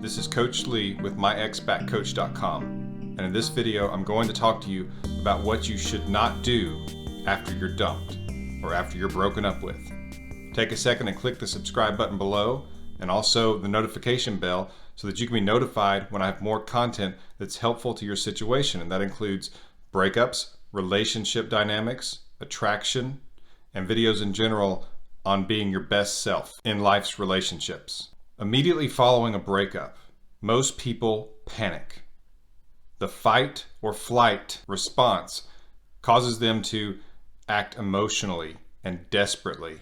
This is Coach Lee with myexbackcoach.com, and in this video I'm going to talk to you about what you should not do after you're dumped or after you're broken up with. Take a second and click the subscribe button below and also the notification bell so that you can be notified when I have more content that's helpful to your situation, and that includes breakups, relationship dynamics, attraction, and videos in general on being your best self in life's relationships. Immediately following a breakup, most people panic. The fight or flight response causes them to act emotionally and desperately.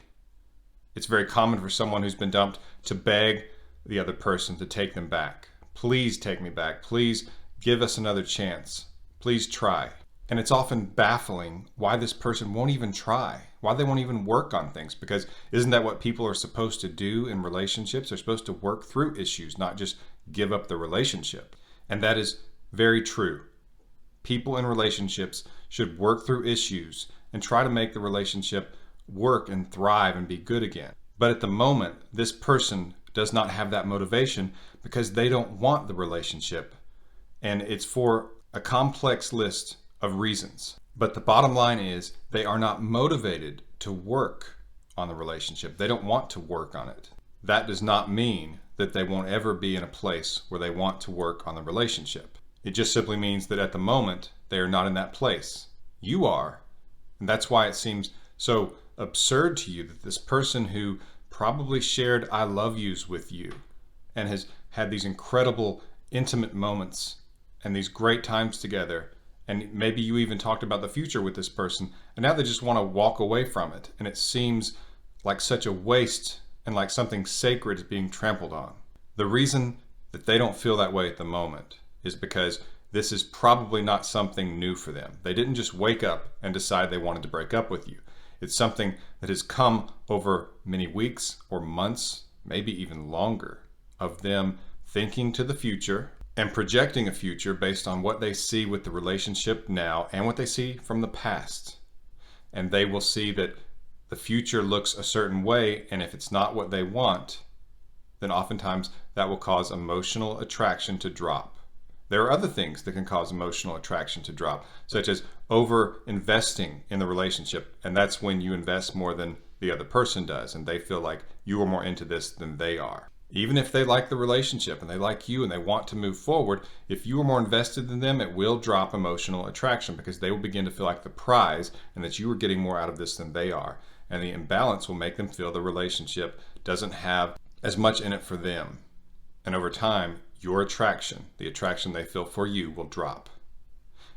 It's very common for someone who's been dumped to beg the other person to take them back. Please take me back. Please give us another chance. Please try. And it's often baffling why this person won't even try, why they won't even work on things, because isn't that what people are supposed to do in relationships? They're supposed to work through issues, not just give up the relationship. And that is very true. People in relationships should work through issues and try to make the relationship work and thrive and be good again. But at the moment, this person does not have that motivation because they don't want the relationship. And it's for a complex list of reasons. But the bottom line is they are not motivated to work on the relationship. They don't want to work on it. That does not mean that they won't ever be in a place where they want to work on the relationship. It just simply means that at the moment they are not in that place. You are. And that's why it seems so absurd to you that this person who probably shared I love yous with you and has had these incredible intimate moments and these great times together, and maybe you even talked about the future with this person, and now they just want to walk away from it. And it seems like such a waste and like something sacred is being trampled on. The reason that they don't feel that way at the moment is because this is probably not something new for them. They didn't just wake up and decide they wanted to break up with you. It's something that has come over many weeks or months, maybe even longer, of them thinking to the future and projecting a future based on what they see with the relationship now and what they see from the past. And they will see that the future looks a certain way, and if it's not what they want, then oftentimes that will cause emotional attraction to drop. There are other things that can cause emotional attraction to drop, such as over investing in the relationship, and that's when you invest more than the other person does, and they feel like you are more into this than they are. Even if they like the relationship and they like you and they want to move forward, if you are more invested than them, it will drop emotional attraction because they will begin to feel like the prize and that you are getting more out of this than they are. And the imbalance will make them feel the relationship doesn't have as much in it for them. And over time, your attraction, the attraction they feel for you, will drop.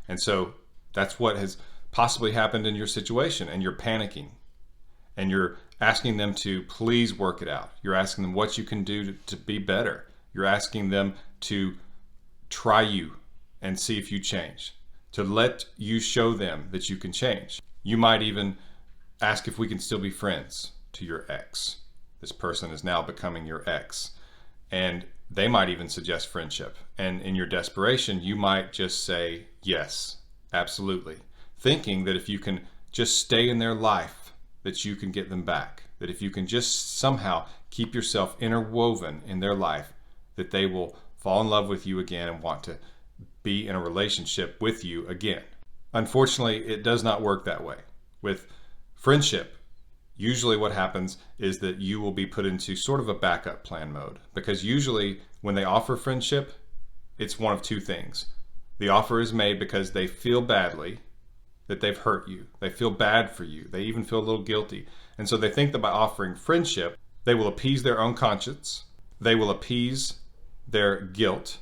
And so that's what has possibly happened in your situation, and you're panicking. And you're asking them to please work it out. You're asking them what you can do to be better. You're asking them to try you and see if you change, to let you show them that you can change. You might even ask if we can still be friends to your ex. This person is now becoming your ex. And they might even suggest friendship. And in your desperation, you might just say, yes, absolutely. Thinking that if you can just stay in their life, that you can get them back. That if you can just somehow keep yourself interwoven in their life, that they will fall in love with you again and want to be in a relationship with you again. Unfortunately, it does not work that way. With friendship, usually what happens is that you will be put into sort of a backup plan mode, because usually when they offer friendship, it's one of two things. The offer is made because they feel badly that they've hurt you. They feel bad for you. They even feel a little guilty. And so they think that by offering friendship, they will appease their own conscience, they will appease their guilt,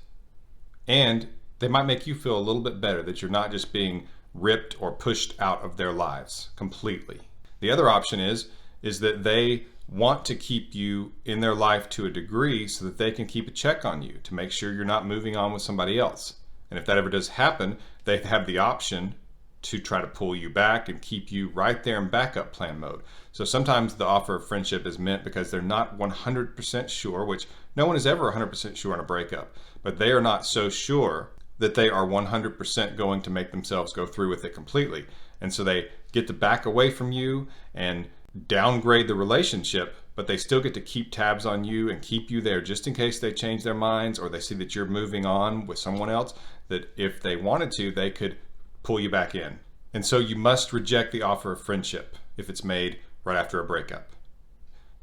and they might make you feel a little bit better that you're not just being ripped or pushed out of their lives completely. The other option is that they want to keep you in their life to a degree so that they can keep a check on you to make sure you're not moving on with somebody else. And if that ever does happen, they have the option to try to pull you back and keep you right there in backup plan mode. So sometimes the offer of friendship is meant because they're not 100% sure, which no one is ever 100% sure on a breakup, but they are not so sure that they are 100% going to make themselves go through with it completely. And so they get to back away from you and downgrade the relationship but they still get to keep tabs on you and keep you there just in case they change their minds or they see that you're moving on with someone else, that if they wanted to, they could pull you back in. And so you must reject the offer of friendship if it's made right after a breakup.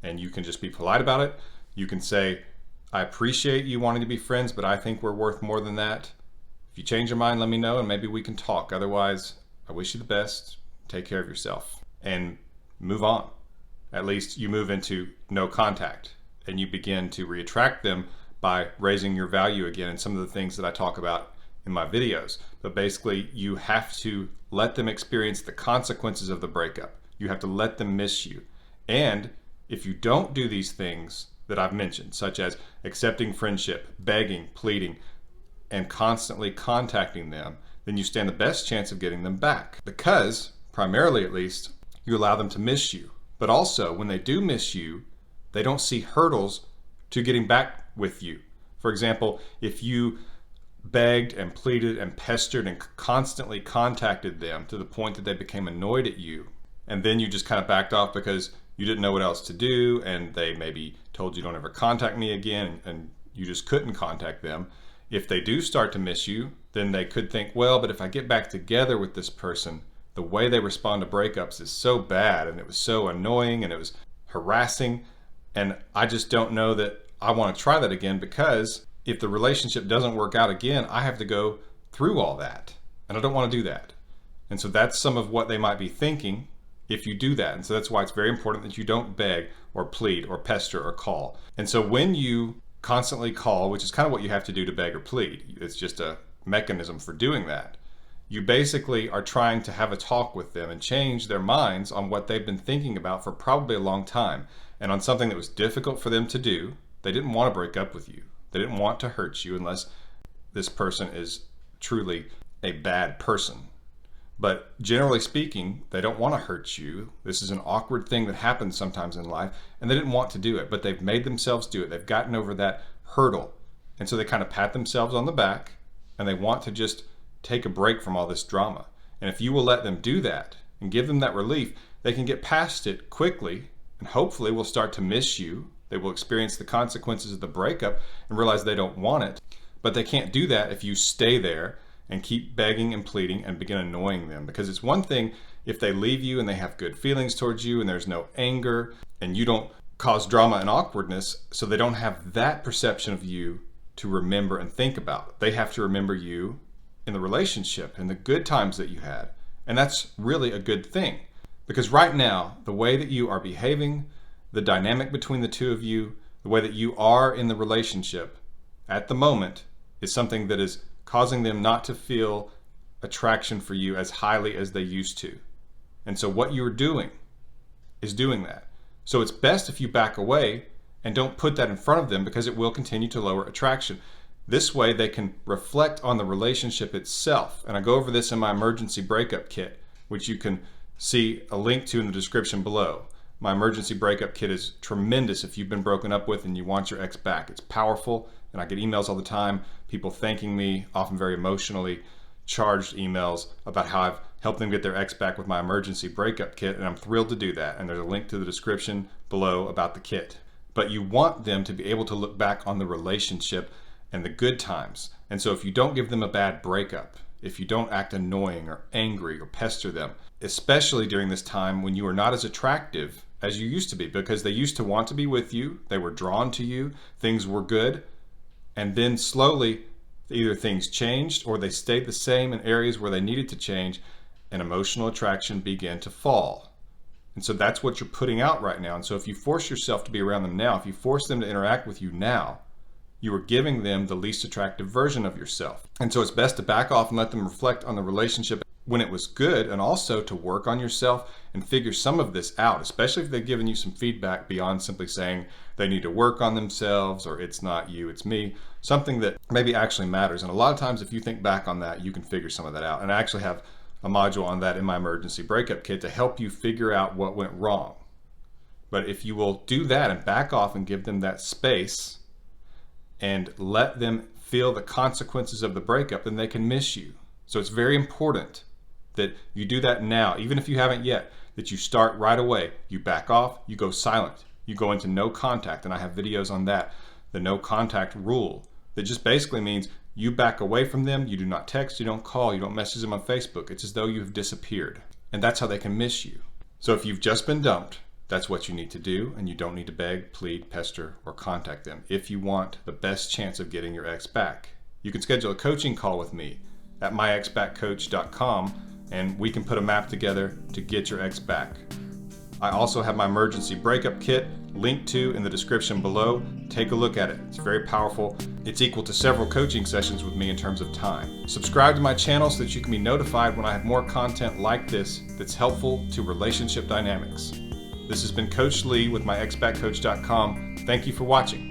And you can just be polite about it. You can say, I appreciate you wanting to be friends, but I think we're worth more than that. If you change your mind, let me know and maybe we can talk. Otherwise, I wish you the best. Take care of yourself and move on. At least you move into no contact and you begin to reattract them by raising your value again and some of the things that I talk about in my videos. But basically, you have to let them experience the consequences of the breakup. You have to let them miss you. And if you don't do these things that I've mentioned, such as accepting friendship, begging, pleading, and constantly contacting them, then you stand the best chance of getting them back. Because, primarily at least, you allow them to miss you. But also, when they do miss you, they don't see hurdles to getting back with you. For example, if you begged and pleaded and pestered and constantly contacted them to the point that they became annoyed at you, and then you just kind of backed off because you didn't know what else to do, and they maybe told you don't ever contact me again, and you just couldn't contact them. If they do start to miss you, then they could think, well, but if I get back together with this person, the way they respond to breakups is so bad, and it was so annoying, and it was harassing, and I just don't know that I want to try that again, because if the relationship doesn't work out again, I have to go through all that, and I don't want to do that. And so that's some of what they might be thinking if you do that. And so that's why it's very important that you don't beg or plead or pester or call. And so when you constantly call, which is kind of what you have to do to beg or plead, it's just a mechanism for doing that, you basically are trying to have a talk with them and change their minds on what they've been thinking about for probably a long time, and on something that was difficult for them to do. They didn't want to break up with you. They didn't want to hurt you unless this person is truly a bad person. But generally speaking, they don't want to hurt you. This is an awkward thing that happens sometimes in life, and they didn't want to do it, but they've made themselves do it. They've gotten over that hurdle. And so they kind of pat themselves on the back, and they want to just take a break from all this drama. And if you will let them do that and give them that relief, they can get past it quickly, and hopefully will start to miss you. They will experience the consequences of the breakup and realize they don't want it. But they can't do that if you stay there and keep begging and pleading and begin annoying them. Because it's one thing if they leave you and they have good feelings towards you and there's no anger and you don't cause drama and awkwardness, so they don't have that perception of you to remember and think about. They have to remember you in the relationship and the good times that you had. And that's really a good thing. Because right now, the way that you are behaving, the dynamic between the two of you, the way that you are in the relationship at the moment is something that is causing them not to feel attraction for you as highly as they used to. And so what you're doing is doing that. So it's best if you back away and don't put that in front of them, because it will continue to lower attraction. This way they can reflect on the relationship itself. And I go over this in my emergency breakup kit, which you can see a link to in the description below. My emergency breakup kit is tremendous if you've been broken up with and you want your ex back. It's powerful, and I get emails all the time, people thanking me, often very emotionally charged emails about how I've helped them get their ex back with my emergency breakup kit, and I'm thrilled to do that. And there's a link to the description below about the kit. But you want them to be able to look back on the relationship and the good times. And so if you don't give them a bad breakup, if you don't act annoying or angry or pester them, especially during this time when you are not as attractive as you used to be, because they used to want to be with you, they were drawn to you, things were good, and then slowly either things changed or they stayed the same in areas where they needed to change, and emotional attraction began to fall. And so that's what you're putting out right now. And so if you force yourself to be around them now, if you force them to interact with you now, you are giving them the least attractive version of yourself. And so it's best to back off and let them reflect on the relationship when it was good, and also to work on yourself and figure some of this out, especially if they've given you some feedback beyond simply saying they need to work on themselves or it's not you, it's me, something that maybe actually matters. And a lot of times if you think back on that, you can figure some of that out. And I actually have a module on that in my emergency breakup kit to help you figure out what went wrong. But if you will do that and back off and give them that space and let them feel the consequences of the breakup, then they can miss you. So it's very important that you do that now, even if you haven't yet, that you start right away. You back off, you go silent, you go into no contact, and I have videos on that, the no contact rule. That just basically means you back away from them, you do not text, you don't call, you don't message them on Facebook. It's as though you have disappeared. And that's how they can miss you. So if you've just been dumped, that's what you need to do, and you don't need to beg, plead, pester, or contact them if you want the best chance of getting your ex back. You can schedule a coaching call with me at myexbackcoach.com, and we can put a map together to get your ex back. I also have my emergency breakup kit linked to in the description below. Take a look at it. It's very powerful. It's equal to several coaching sessions with me in terms of time. Subscribe to my channel so that you can be notified when I have more content like this that's helpful to relationship dynamics. This has been Coach Lee with myexbackcoach.com. Thank you for watching.